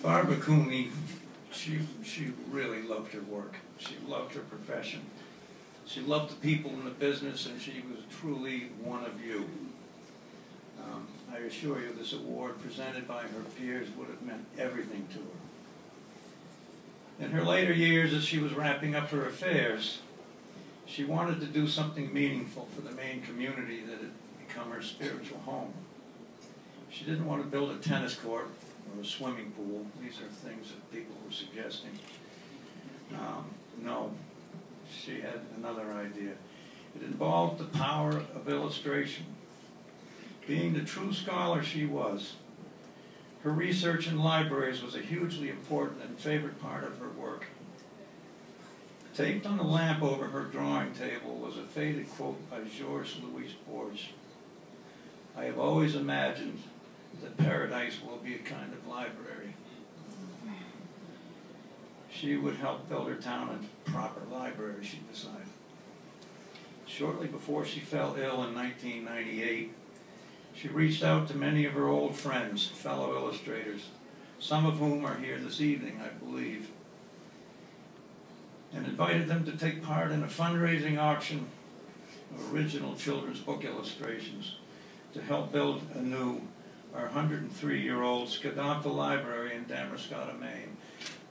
Barbara Cooney, she really loved her work. She loved her profession. She loved the people in the business, and she was truly one of you. I assure you this award presented by her peers would have meant everything to her. In her later years, as she was wrapping up her affairs, she wanted to do something meaningful for the Maine community that had become her spiritual home. She didn't want to build a tennis court or a swimming pool. These are things that people were suggesting. No, she had another idea. It involved the power of illustration. Being the true scholar she was, her research in libraries was a hugely important and favorite part of her work. Taped on the lamp over her drawing table was a faded quote by Georges Louis Borges. I have always imagined that paradise will be a kind of library. She would help build her town a proper library, she decided. Shortly before she fell ill in 1998, she reached out to many of her old friends, fellow illustrators, some of whom are here this evening, I believe, and invited them to take part in a fundraising auction of original children's book illustrations to help build anew our 103-year-old Scadomfa Library in Damascotta, Maine.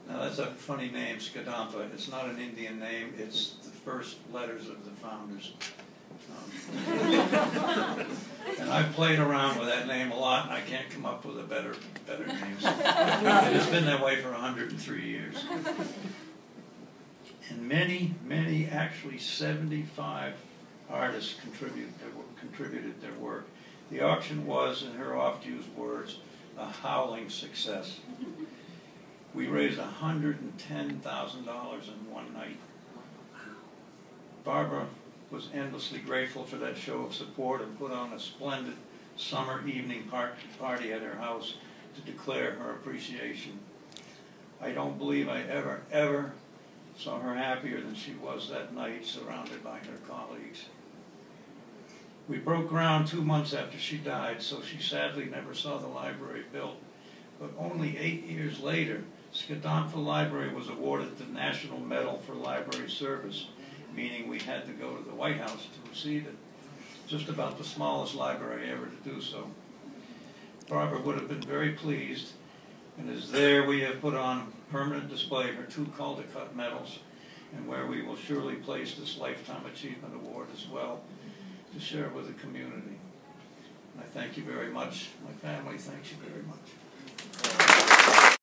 Now that's a funny name, Scadomfa. It's not an Indian name, it's the first letters of the founders. And I've played around with that name a lot, and I can't come up with a better name. It's been that way for 103 years. And many, actually 75 artists contributed their work. The auction was, in her oft-used words, a howling success. We raised $110,000 in one night. Barbara was endlessly grateful for that show of support and put on a splendid summer evening party at her house to declare her appreciation. I don't believe I ever saw her happier than she was that night, surrounded by her colleagues. We broke ground 2 months after she died, so she sadly never saw the library built. But only 8 years later, Scadomfa Library was awarded the National Medal for Library Service, meaning we had to go to the White House to receive it. Just about the smallest library ever to do so. Barbara would have been very pleased, and as there we have put on permanent display her 2 Caldecott Medals, and where we will surely place this Lifetime Achievement Award as well, to share with the community. I thank you very much. My family thanks you very much.